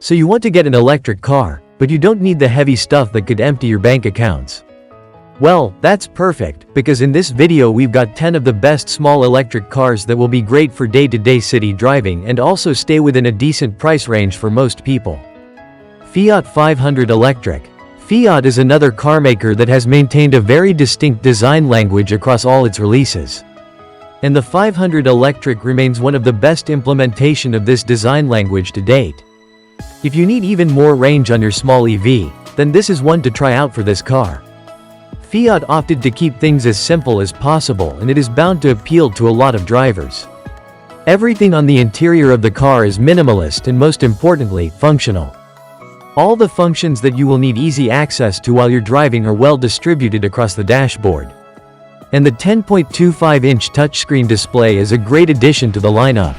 So you want to get an electric car, but you don't need the heavy stuff that could empty your bank accounts. Well, that's perfect, because in this video we've got 10 of the best small electric cars that will be great for day-to-day city driving and also stay within a decent price range for most people. Fiat 500 Electric. Fiat is another carmaker that has maintained a very distinct design language across all its releases. And the 500 Electric remains one of the best implementation of this design language to date. If you need even more range on your small EV, then this is one to try out for this car. Fiat opted to keep things as simple as possible, and it is bound to appeal to a lot of drivers. Everything on the interior of the car is minimalist and most importantly, functional. All the functions that you will need easy access to while you're driving are well distributed across the dashboard. And the 10.25-inch touchscreen display is a great addition to the lineup.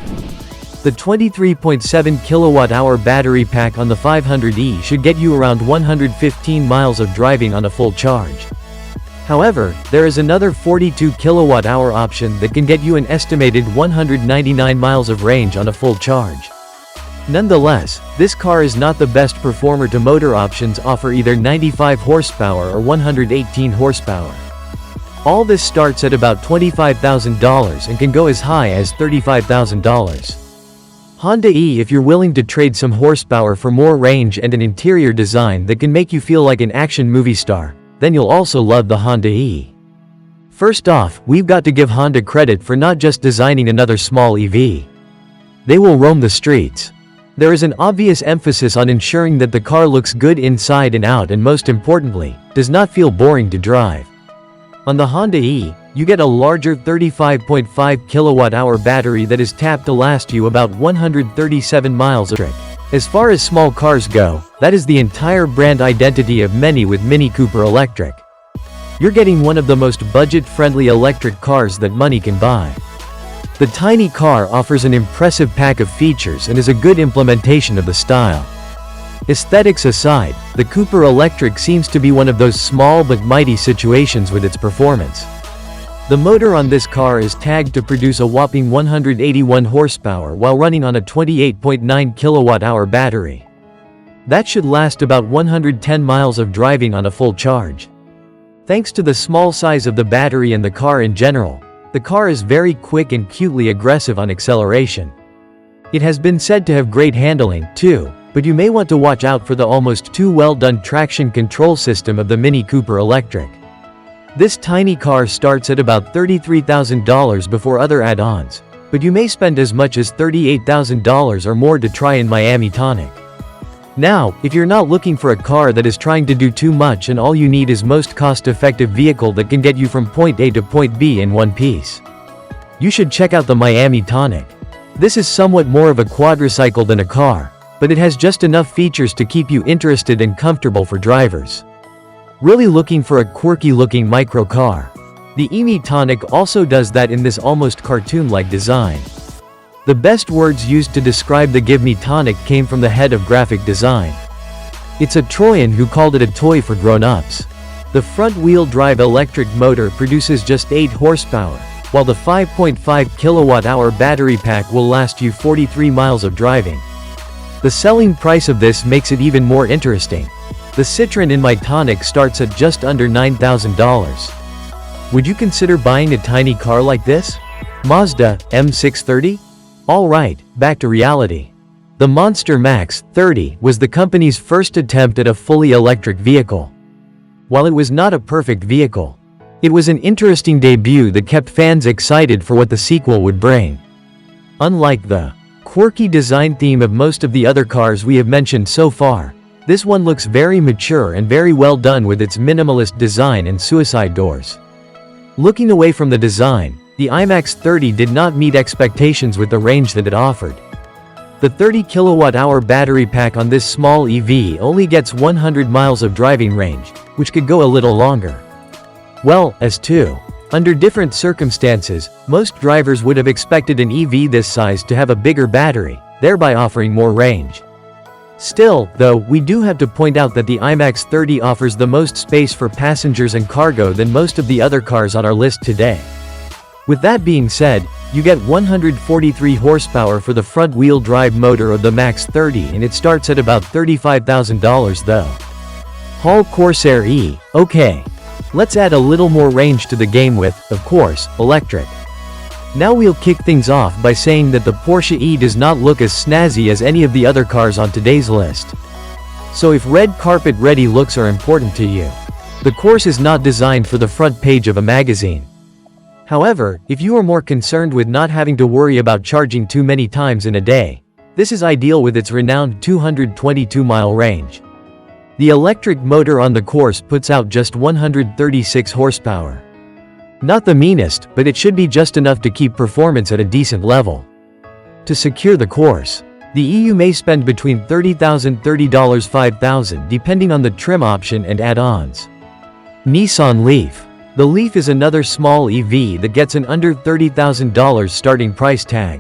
The 23.7 kilowatt-hour battery pack on the 500e should get you around 115 miles of driving on a full charge. However, there is another 42 kilowatt-hour option that can get you an estimated 199 miles of range on a full charge. Nonetheless, this car is not the best performer to motor options offer either 95 horsepower or 118 horsepower. All this starts at about $25,000 and can go as high as $35,000. Honda E. If you're willing to trade some horsepower for more range and an interior design that can make you feel like an action movie star, then you'll also love the Honda E. First off, we've got to give Honda credit for not just designing another small EV. They will roam the streets. There is an obvious emphasis on ensuring that the car looks good inside and out and most importantly, does not feel boring to drive. On the Honda E, you get a larger 35.5 kilowatt-hour battery that is tapped to last you about 137 miles of trip. As far as small cars go, that is the entire brand identity of many with Mini Cooper Electric. You're getting one of the most budget-friendly electric cars that money can buy. The tiny car offers an impressive pack of features and is a good implementation of the style. Aesthetics aside, the Cooper Electric seems to be one of those small but mighty situations with its performance. The motor on this car is tagged to produce a whopping 181 horsepower while running on a 28.9 kilowatt-hour battery. That should last about 110 miles of driving on a full charge. Thanks to the small size of the battery and the car in general, the car is very quick and cutely aggressive on acceleration. It has been said to have great handling, too, but you may want to watch out for the almost too well-done traction control system of the Mini Cooper Electric. This tiny car starts at about $33,000 before other add-ons, but you may spend as much as $38,000 or more to try in Miami Tonic. Now, if you're not looking for a car that is trying to do too much and all you need is most cost-effective vehicle that can get you from point A to point B in one piece, you should check out the Miami Tonic. This is somewhat more of a quadricycle than a car, but it has just enough features to keep you interested and comfortable for drivers. Really looking for a quirky-looking micro car? The EMI Tonic also does that in this almost cartoon-like design. The best words used to describe the Give Me Tonic came from the head of graphic design. It's a Trojan who called it a toy for grown-ups. The front-wheel drive electric motor produces just 8 horsepower, while the 5.5 kilowatt-hour battery pack will last you 43 miles of driving. The selling price of this makes it even more interesting. The Citroen in My Tonic starts at just under $9,000. Would you consider buying a tiny car like this? Mazda M630? Alright, back to reality. The Monster Max 30 was the company's first attempt at a fully electric vehicle. While it was not a perfect vehicle, it was an interesting debut that kept fans excited for what the sequel would bring. Unlike the quirky design theme of most of the other cars we have mentioned so far, this one looks very mature and very well done with its minimalist design and suicide doors. Looking away from the design, the iMax 30 did not meet expectations with the range that it offered. The 30 kilowatt-hour battery pack on this small EV only gets 100 miles of driving range, which could go a little longer. Well, as to under different circumstances, most drivers would have expected an EV this size to have a bigger battery, thereby offering more range. Still, though, we do have to point out that the iMax 30 offers the most space for passengers and cargo than most of the other cars on our list today. With that being said, You get 143 horsepower for the front-wheel drive motor of the Max 30 and it starts at about $35,000 though. Hall Corsair E. Okay. Let's add a little more range to the game with, of course, electric. Now we'll kick things off by saying that the Porsche E does not look as snazzy as any of the other cars on today's list. So if red carpet ready looks are important to you, the course is not designed for the front page of a magazine. However, if you are more concerned with not having to worry about charging too many times in a day, this is ideal with its renowned 222-mile range. The electric motor on the course puts out just 136 horsepower. Not the meanest, but it should be just enough to keep performance at a decent level. To secure the course, the EU may spend between $30,000 to $5,000 depending on the trim option and add-ons. Nissan Leaf. The Leaf is another small EV that gets an under $30,000 starting price tag.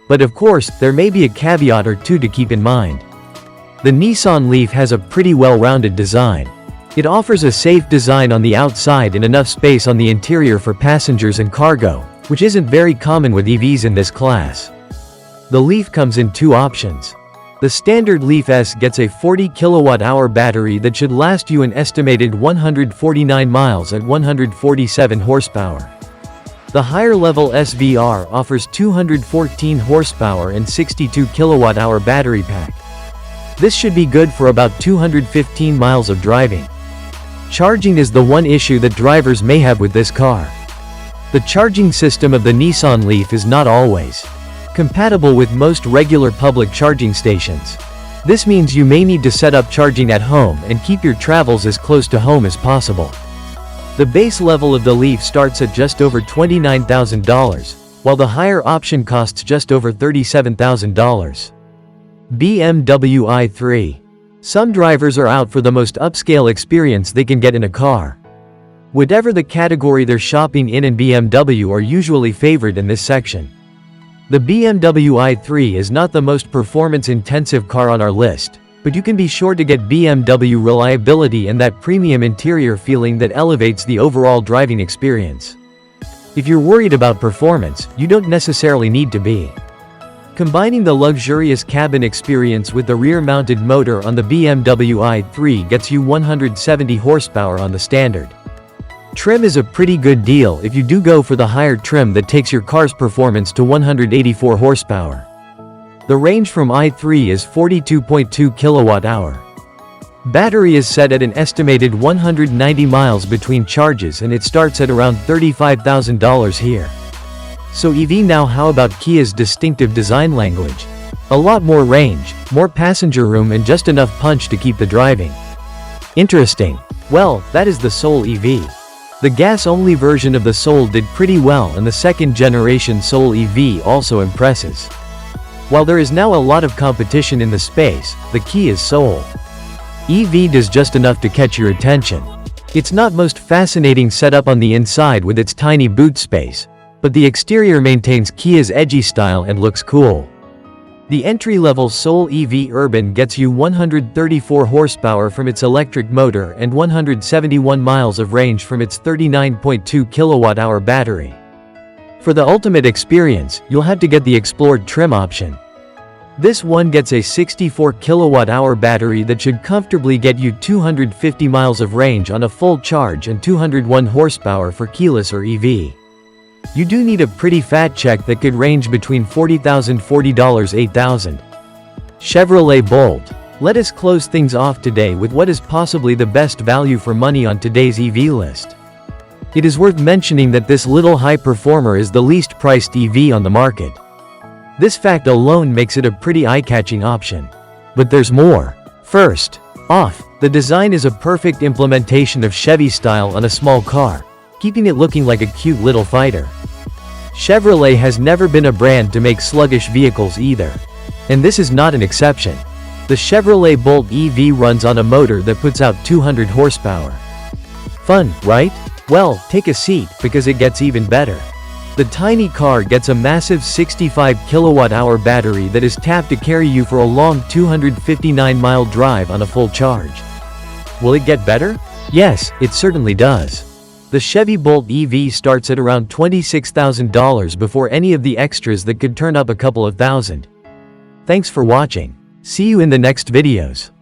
But of course, there may be a caveat or two to keep in mind. The Nissan Leaf has a pretty well-rounded design. It offers a safe design on the outside and enough space on the interior for passengers and cargo, which isn't very common with EVs in this class. The Leaf comes in two options. The standard Leaf S gets a 40 kilowatt-hour battery that should last you an estimated 149 miles at 147 horsepower. The higher-level SVR offers 214 horsepower and 62 kilowatt-hour battery pack. This should be good for about 215 miles of driving. Charging is the one issue that drivers may have with this car. The charging system of the Nissan Leaf is not always compatible with most regular public charging stations. This means you may need to set up charging at home and keep your travels as close to home as possible. The base level of the Leaf starts at just over $29,000, while the higher option costs just over $37,000. BMW i3. Some drivers are out for the most upscale experience they can get in a car. Whatever the category they're shopping in, and BMW are usually favored in this section. The BMW i3 is not the most performance-intensive car on our list, but you can be sure to get BMW reliability and that premium interior feeling that elevates the overall driving experience. If you're worried about performance, you don't necessarily need to be. Combining the luxurious cabin experience with the rear-mounted motor on the BMW i3 gets you 170 horsepower on the standard. Trim is a pretty good deal if you do go for the higher trim that takes your car's performance to 184 horsepower. The range from i3 is 42.2 kilowatt-hour. Battery is set at an estimated 190 miles between charges and it starts at around $35,000 here. So EV now, how about Kia's distinctive design language? A lot more range, more passenger room and just enough punch to keep the driving interesting. Well, that is the Soul EV. The gas-only version of the Soul did pretty well and the second-generation Soul EV also impresses. While there is now a lot of competition in the space, the Kia Soul EV does just enough to catch your attention. It's not most fascinating setup on the inside with its tiny boot space, but the exterior maintains Kia's edgy style and looks cool. The entry-level Soul EV Urban gets you 134 horsepower from its electric motor and 171 miles of range from its 39.2 kilowatt-hour battery. For the ultimate experience, you'll have to get the Explored trim option. This one gets a 64 kilowatt-hour battery that should comfortably get you 250 miles of range on a full charge and 201 horsepower for keyless or EV. You do need a pretty fat check that could range between $40,000 and $8,000. Chevrolet Bolt. Let us close things off today with what is possibly the best value for money on today's EV list. It is worth mentioning that this little high performer is the least priced EV on the market. This fact alone makes it a pretty eye-catching option. But there's more. First off, the design is a perfect implementation of Chevy style on a small car, keeping it looking like a cute little fighter. Chevrolet has never been a brand to make sluggish vehicles either. And this is not an exception. The Chevrolet Bolt EV runs on a motor that puts out 200 horsepower. Fun, right? Well, take a seat, because it gets even better. The tiny car gets a massive 65 kilowatt-hour battery that is tapped to carry you for a long 259-mile drive on a full charge. Will it get better? Yes, it certainly does. The Chevy Bolt EV starts at around $26,000 before any of the extras that could turn up a couple of thousand. Thanks for watching. See you in the next videos.